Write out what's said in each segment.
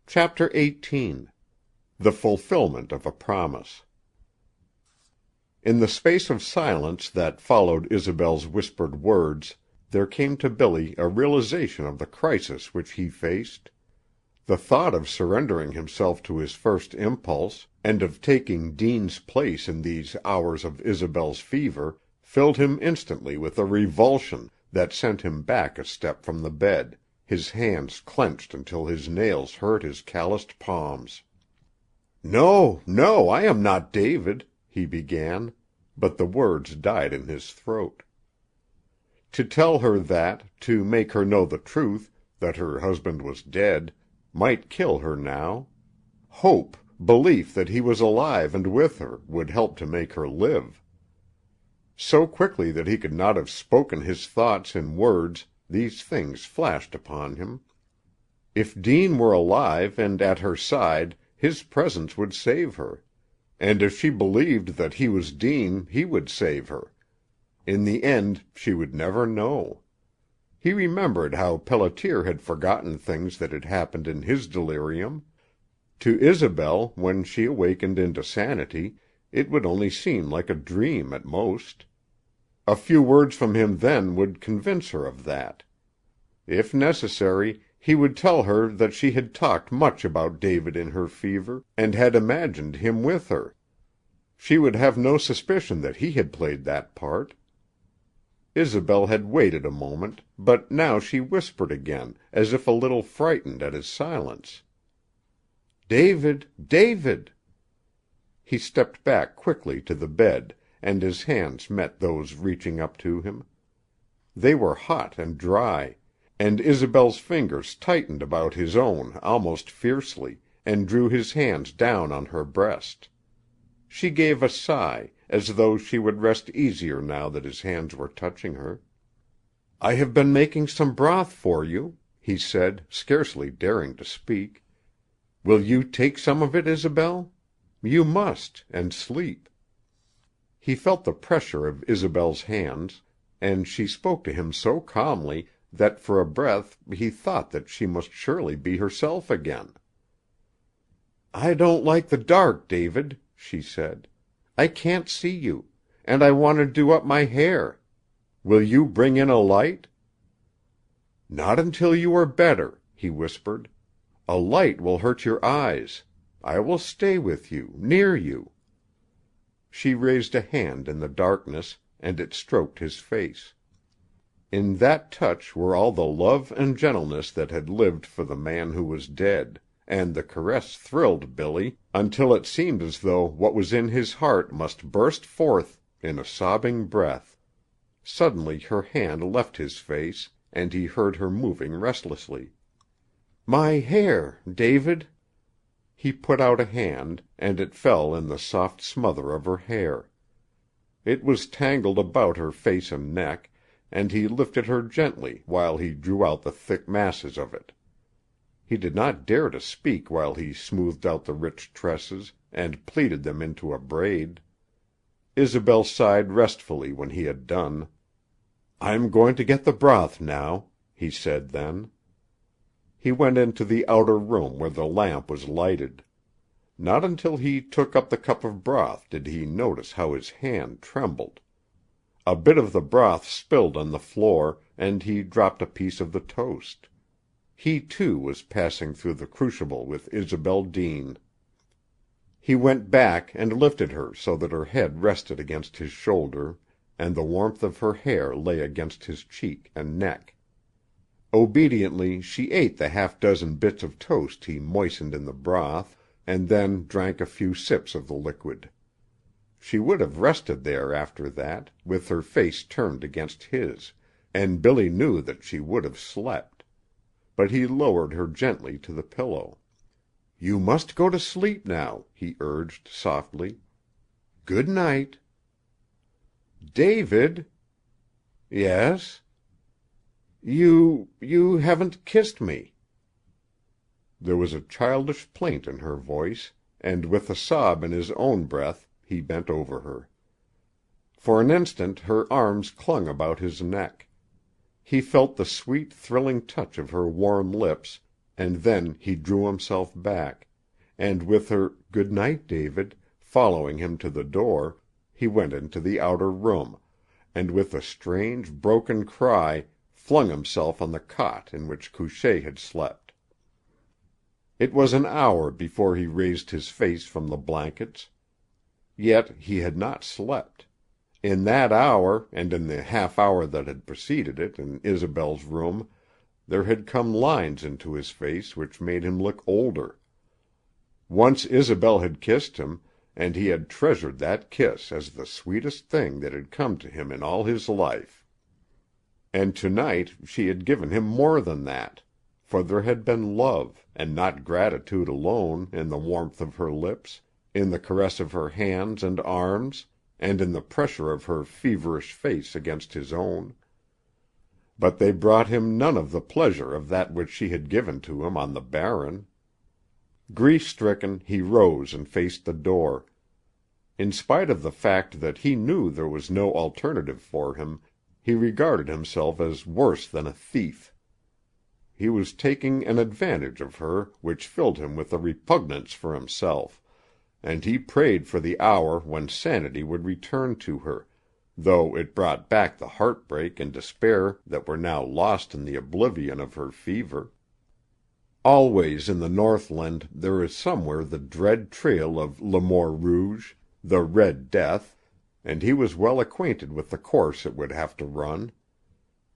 Chapter 18. The Fulfillment of a Promise. In the space of silence that followed Isobel's whispered words, there came to Billy a realization of the crisis which he faced. The thought of surrendering himself to his first impulse, and of taking Dean's place in these hours of Isobel's fever, filled him instantly with a revulsion that sent him back a step from the bed, his hands clenched until his nails hurt his calloused palms. "No, no, I am not David," he began, but the words died in his throat. To tell her that, to make her know the truth, that her husband was dead, might kill her now. Hope, belief that he was alive and with her, would help to make her live. So quickly that he could not have spoken his thoughts in words, these things flashed upon him. If Dean were alive and at her side, his presence would save her. And if she believed that he was Dean, he would save her. In the end she would never know. He remembered how Pelletier had forgotten things that had happened in his delirium. To Isobel, when she awakened into sanity, it would only seem like a dream at most. A few words from him then would convince her of that. If necessary, he would tell her that she had talked much about David in her fever, and had imagined him with her. She would have no suspicion that he had played that part. Isobel had waited a moment, but now she whispered again, as if a little frightened at his silence. "David, David!" He stepped back quickly to the bed, and his hands met those reaching up to him. They were hot and dry, and Isobel's fingers tightened about his own almost fiercely, and drew his hands down on her breast. She gave a sigh, as though she would rest easier now that his hands were touching her. "I have been making some broth for you," he said, scarcely daring to speak. "Will you take some of it, Isobel? You must, and sleep." He felt the pressure of Isobel's hands, and she spoke to him so calmly that for a breath he thought that she must surely be herself again. "I don't like the dark, David," she said. "I can't see you, and I want to do up my hair. Will you bring in a light?" "Not until you are better," he whispered. "A light will hurt your eyes. I will stay with you, near you." She raised a hand in the darkness, and it stroked his face. In that touch were all the love and gentleness that had lived for the man who was dead, and the caress thrilled Billy until it seemed as though what was in his heart must burst forth in a sobbing breath. Suddenly her hand left his face, and he heard her moving restlessly. "My hair, David." He put out a hand, and it fell in the soft smother of her hair. It was tangled about her face and neck, and he lifted her gently while he drew out the thick masses of it. He did not dare to speak while he smoothed out the rich tresses and pleated them into a braid. Isobel sighed restfully when he had done. "I'm going to get the broth now," he said then. He went into the outer room where the lamp was lighted. Not until he took up the cup of broth did he notice how his hand trembled. A bit of the broth spilled on the floor, and he dropped a piece of the toast. He, too, was passing through the crucible with Isobel Deane. He went back and lifted her so that her head rested against his shoulder, and the warmth of her hair lay against his cheek and neck. Obediently she ate the half-dozen bits of toast he moistened in the broth, and then drank a few sips of the liquid. She would have rested there after that, with her face turned against his, and Billy knew that she would have slept. But he lowered her gently to the pillow. "You must go to sleep now," he urged softly. "Good night." "David!" "Yes?" You haven't kissed me." There was a childish plaint in her voice, and with a sob in his own breath he bent over her. For an instant her arms clung about his neck. He felt the sweet, thrilling touch of her warm lips, and then he drew himself back, and with her "Good night, David," following him to the door, he went into the outer room, and with a strange, broken cry flung himself on the cot in which Couché had slept. It was an hour before he raised his face from the blankets. Yet he had not slept. In that hour, and in the half hour that had preceded it in Isobel's room, there had come lines into his face which made him look older. Once Isobel had kissed him, and he had treasured that kiss as the sweetest thing that had come to him in all his life. And to-night she had given him more than that, for there had been love, and not gratitude alone, in the warmth of her lips, in the caress of her hands and arms, and in the pressure of her feverish face against his own. But they brought him none of the pleasure of that which she had given to him on the Barren. Grief-stricken, he rose and faced the door. In spite of the fact that he knew there was no alternative for him, he regarded himself as worse than a thief. He was taking an advantage of her which filled him with a repugnance for himself, and he prayed for the hour when sanity would return to her, though it brought back the heartbreak and despair that were now lost in the oblivion of her fever. Always in the Northland there is somewhere the dread trail of Le Mort Rouge, the Red Death, and he was well acquainted with the course it would have to run.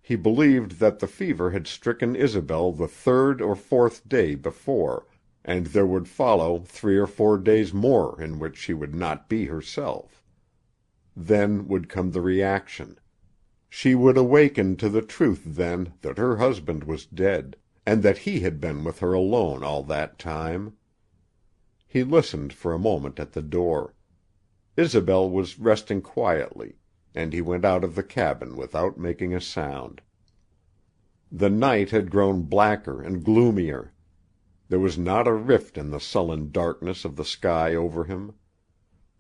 He believed that the fever had stricken Isobel the 3rd or 4th day before, and there would follow 3 or 4 days more in which she would not be herself. Then would come the reaction. She would awaken to the truth then that her husband was dead, and that he had been with her alone all that time. He listened for a moment at the door. Isobel was resting quietly, and he went out of the cabin without making a sound. The night had grown blacker and gloomier. There was not a rift in the sullen darkness of the sky over him.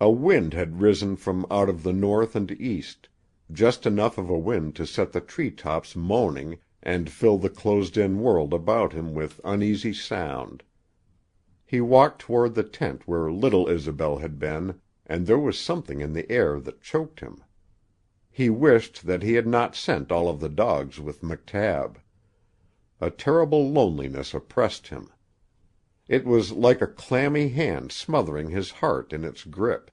A wind had risen from out of the north and east, just enough of a wind to set the tree-tops moaning and fill the closed-in world about him with uneasy sound. He walked toward the tent where little Isobel had been, and there was something in the air that choked him. He wished that he had not sent all of the dogs with McTabb. A terrible loneliness oppressed him. It was like a clammy hand smothering his heart in its grip,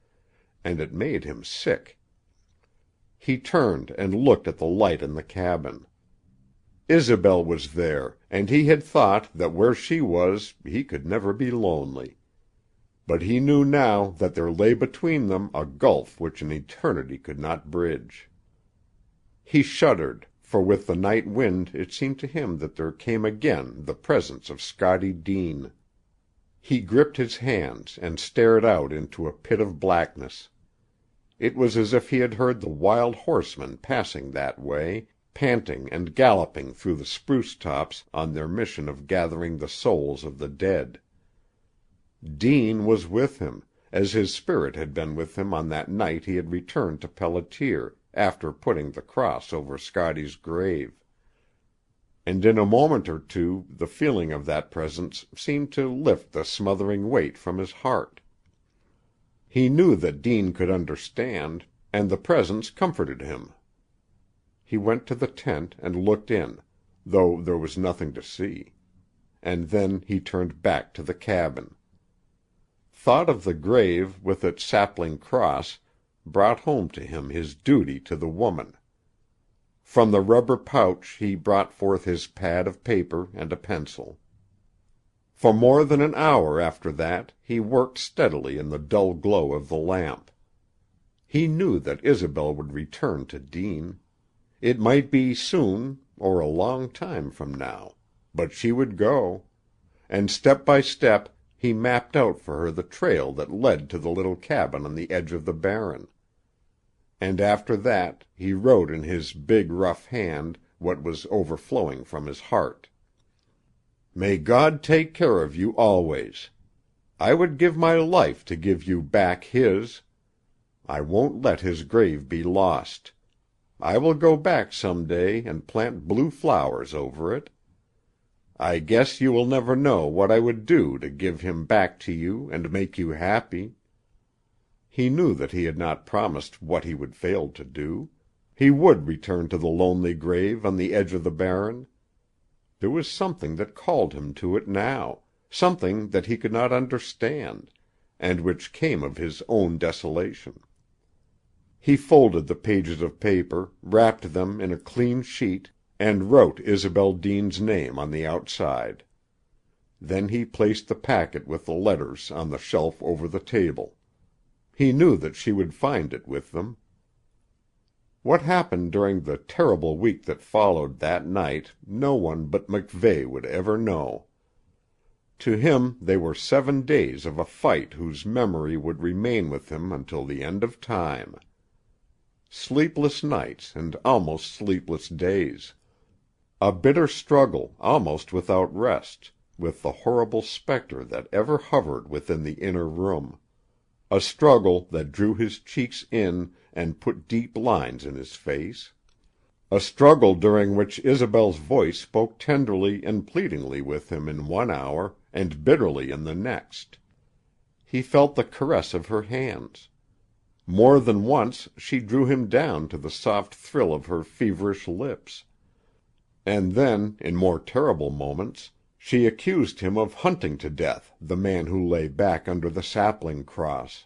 and it made him sick. He turned and looked at the light in the cabin. Isobel was there, and he had thought that where she was he could never be lonely. But he knew now that there lay between them a gulf which an eternity could not bridge. He shuddered, for with the night wind it seemed to him that there came again the presence of Scotty Deane. He gripped his hands and stared out into a pit of blackness. It was as if he had heard the wild horsemen passing that way, panting and galloping through the spruce tops on their mission of gathering the souls of the dead. Deane was with him, as his spirit had been with him on that night he had returned to Pelletier after putting the cross over Scotty's grave. And in a moment or two the feeling of that presence seemed to lift the smothering weight from his heart. He knew that Deane could understand, and the presence comforted him. He went to the tent and looked in, though there was nothing to see. And then he turned back to the cabin. Thought of the grave with its sapling cross brought home to him his duty to the woman. From the rubber pouch he brought forth his pad of paper and a pencil. For more than an hour after that he worked steadily in the dull glow of the lamp. He knew that Isobel would return to Deane. It might be soon or a long time from now, but she would go, and step by step he mapped out for her the trail that led to the little cabin on the edge of the Barren. And after that he wrote in his big, rough hand what was overflowing from his heart. "May God take care of you always. I would give my life to give you back his. I won't let his grave be lost. I will go back some day and plant blue flowers over it. I guess you will never know what I would do to give him back to you and make you happy." He knew that he had not promised what he would fail to do. He would return to the lonely grave on the edge of the Barren. There was something that called him to it now, something that he could not understand, and which came of his own desolation. He folded the pages of paper, wrapped them in a clean sheet, and wrote Isobel Deane's name on the outside. Then he placed the packet with the letters on the shelf over the table. He knew that she would find it with them. What happened during the terrible week that followed that night no one but MacVeigh would ever know. To him they were 7 days of a fight whose memory would remain with him until the end of time. Sleepless nights and almost sleepless days. A bitter struggle, almost without rest, with the horrible specter that ever hovered within the inner room. A struggle that drew his cheeks in and put deep lines in his face. A struggle during which Isobel's voice spoke tenderly and pleadingly with him in one hour and bitterly in the next. He felt the caress of her hands. More than once she drew him down to the soft thrill of her feverish lips. And then, in more terrible moments, she accused him of hunting to death the man who lay back under the sapling cross.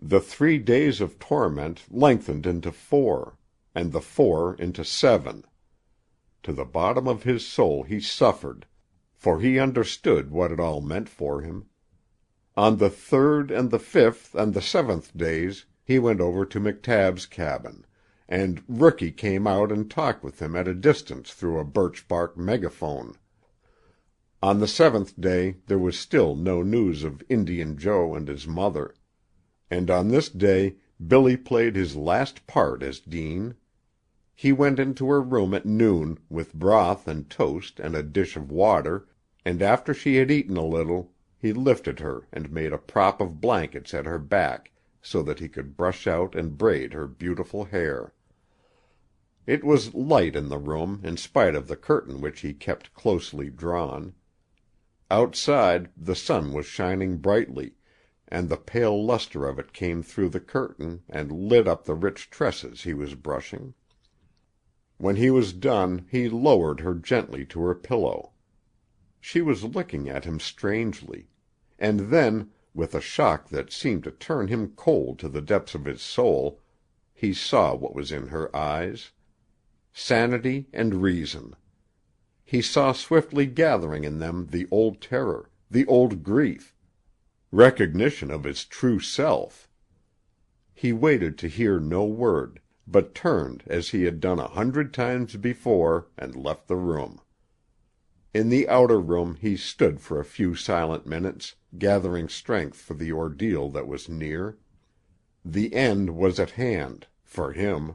The 3 days of torment lengthened into 4, and the 4 into 7. To the bottom of his soul he suffered, for he understood what it all meant for him. On the 3rd and the 5th and the 7th days he went over to McTabb's cabin, and Rookie came out and talked with him at a distance through a birch-bark megaphone. On the 7th day there was still no news of Indian Joe and his mother. And on this day Billy played his last part as Deane. He went into her room at noon with broth and toast and a dish of water, and after she had eaten a little, he lifted her and made a prop of blankets at her back so that he could brush out and braid her beautiful hair. It was light in the room in spite of the curtain which he kept closely drawn. Outside the sun was shining brightly, and the pale luster of it came through the curtain and lit up the rich tresses he was brushing. When he was done he lowered her gently to her pillow. She was looking at him strangely, and then, with a shock that seemed to turn him cold to the depths of his soul, he saw what was in her eyes. Sanity and reason. He saw swiftly gathering in them the old terror, the old grief, recognition of his true self. He waited to hear no word, but turned as he had done 100 times before and left the room. In the outer room he stood for a few silent minutes, gathering strength for the ordeal that was near. The end was at hand, for him.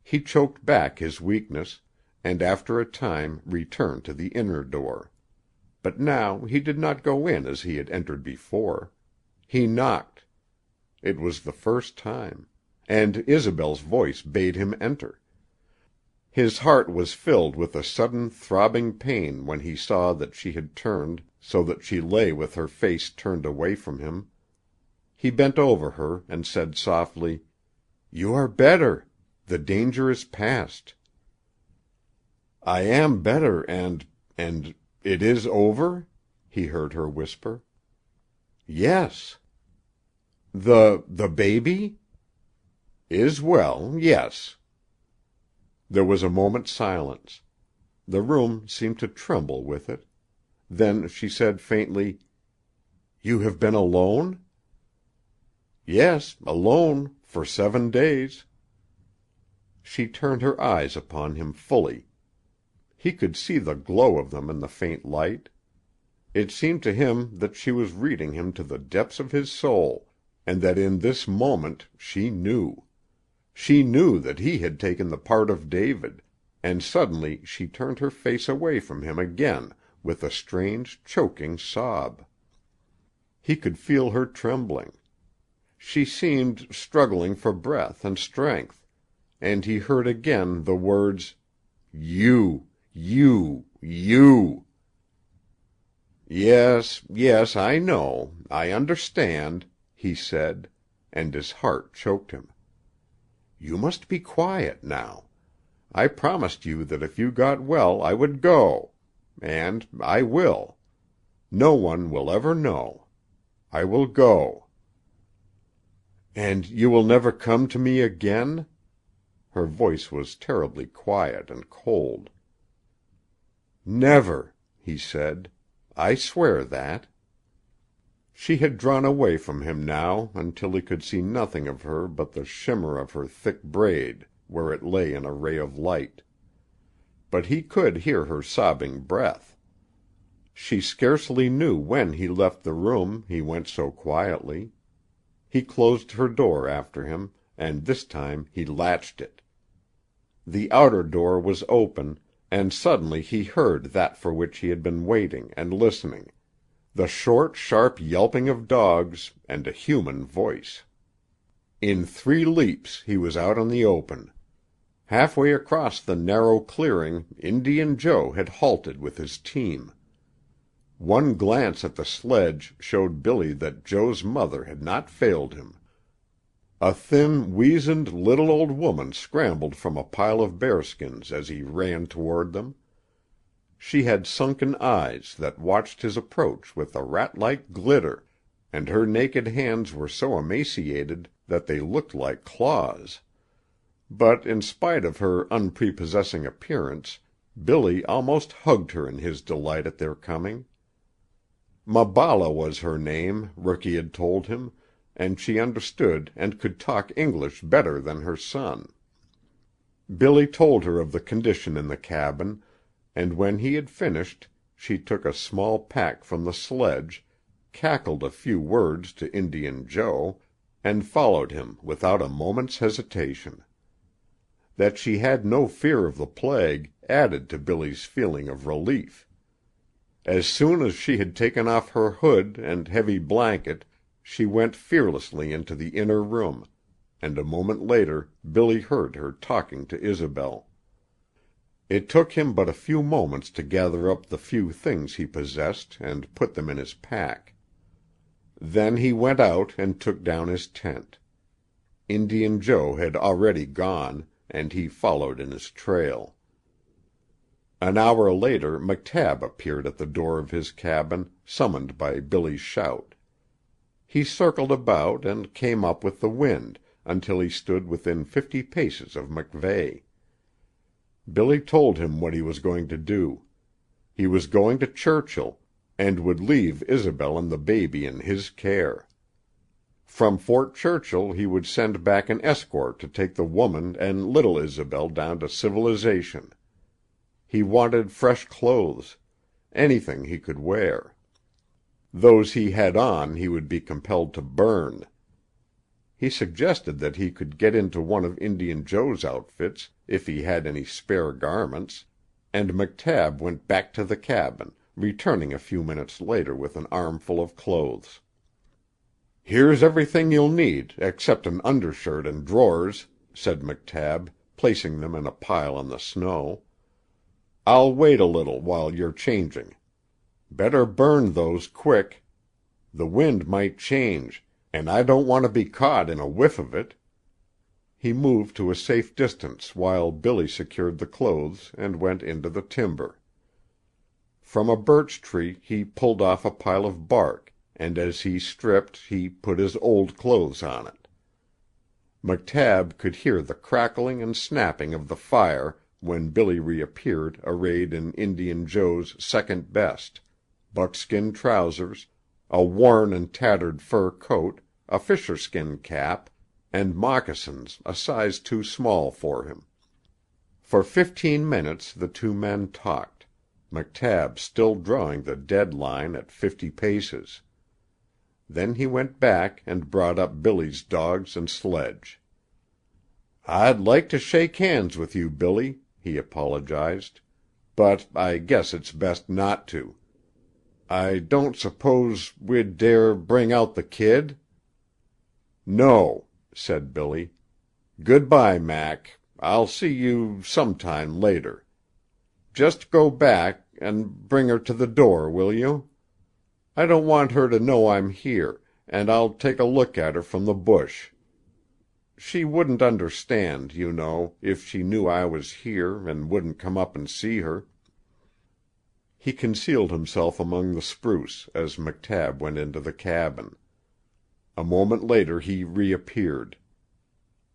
He choked back his weakness, and after a time returned to the inner door. But now he did not go in as he had entered before. He knocked. It was the first time, and Isobel's voice bade him enter. His heart was filled with a sudden throbbing pain when he saw that she had turned so that she lay with her face turned away from him. He bent over her and said softly, "You are better. The danger is past." "I am better, and it is over?" he heard her whisper. "Yes." The baby?" "Is well, yes." There was a moment's silence. The room seemed to tremble with it. Then she said faintly, "You have been alone?" "Yes, alone, for 7 days." She turned her eyes upon him fully. He could see the glow of them in the faint light. It seemed to him that she was reading him to the depths of his soul, and that in this moment she knew. She knew that he had taken the part of David, and suddenly she turned her face away from him again with a strange, choking sob. He could feel her trembling. She seemed struggling for breath and strength, and he heard again the words, "You, you, You." "Yes, yes, I know. I understand," he said, and his heart choked him. "You must be quiet now. I promised you that if you got well I would go. And I will. No one will ever know. I will go." "And you will never come to me again?" Her voice was terribly quiet and cold. "Never," he said. "I swear that." She had drawn away from him now until he could see nothing of her but the shimmer of her thick braid where it lay in a ray of light. But he could hear her sobbing breath. She scarcely knew when he left the room, he went so quietly. He closed her door after him, and this time he latched it. The outer door was open, and suddenly he heard that for which he had been waiting and listening, the short, sharp yelping of dogs and a human voice. In 3 leaps he was out in the open. Halfway across the narrow clearing Indian Joe had halted with his team. One glance at the sledge showed Billy that Joe's mother had not failed him. A thin, weazened little old woman scrambled from a pile of bearskins as he ran toward them. She had sunken eyes that watched his approach with a rat-like glitter, and her naked hands were so emaciated that they looked like claws. But in spite of her unprepossessing appearance, Billy almost hugged her in his delight at their coming. Maballa was her name, Rookie had told him, and she understood and could talk English better than her son. Billy told her of the condition in the cabin, and when he had finished she took a small pack from the sledge, cackled a few words to Indian Joe, and followed him without a moment's hesitation. That she had no fear of the plague added to Billy's feeling of relief. As soon as she had taken off her hood and heavy blanket she went fearlessly into the inner room, and a moment later Billy heard her talking to Isobel. It took him but a few moments to gather up the few things he possessed and put them in his pack. Then he went out and took down his tent. Indian Joe had already gone, and he followed in his trail. An hour later McTabb appeared at the door of his cabin, summoned by Billy's shout. He circled about and came up with the wind until he stood within 50 paces of MacVeigh. Billy told him what he was going to do. He was going to Churchill, and would leave Isobel and the baby in his care. From Fort Churchill he would send back an escort to take the woman and little Isobel down to civilization. He wanted fresh clothes, anything he could wear. Those he had on he would be compelled to burn. He suggested that he could get into one of Indian Joe's outfits if he had any spare garments, and McTabb went back to the cabin, returning a few minutes later with an armful of clothes. "Here's everything you'll need, except an undershirt and drawers," said McTabb, placing them in a pile on the snow. "I'll wait a little while you're changing. Better burn those quick. The wind might change, and I don't want to be caught in a whiff of it." He moved to a safe distance while Billy secured the clothes and went into the timber. From a birch tree he pulled off a pile of bark, and as he stripped he put his old clothes on it. McTabb could hear the crackling and snapping of the fire when Billy reappeared arrayed in Indian Joe's second best, buckskin trousers, a worn and tattered fur coat, a fisherskin cap, and moccasins a size too small for him. For 15 minutes the two men talked, McTabb still drawing the dead line at 50 paces. Then he went back and brought up Billy's dogs and sledge. "I'd like to shake hands with you, Billy," he apologized, "but I guess it's best not to. I don't suppose we'd dare bring out the kid?" "No," said Billy. "Good-bye, Mac. I'll see you sometime later. Just go back and bring her to the door, will you? I don't want her to know I'm here, and I'll take a look at her from the bush. She wouldn't understand, you know, if she knew I was here and wouldn't come up and see her." He concealed himself among the spruce as McTabb went into the cabin. A moment later he reappeared.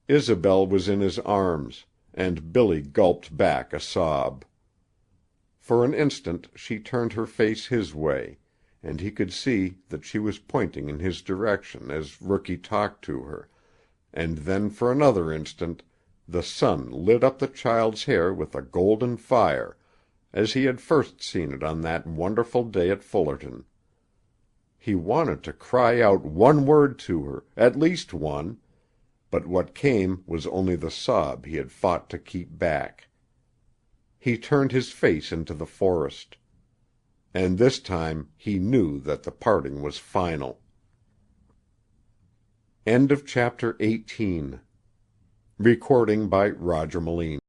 Isobel was in his arms, and Billy gulped back a sob. For an instant she turned her face his way, and he could see that she was pointing in his direction as Rookie talked to her, and then for another instant the sun lit up the child's hair with a golden fire, as he had first seen it on that wonderful day at Fullerton. He wanted to cry out one word to her, at least one, but what came was only the sob he had fought to keep back. He turned his face into the forest. And this time he knew that the parting was final. End of chapter 18. Recording by Roger Moline.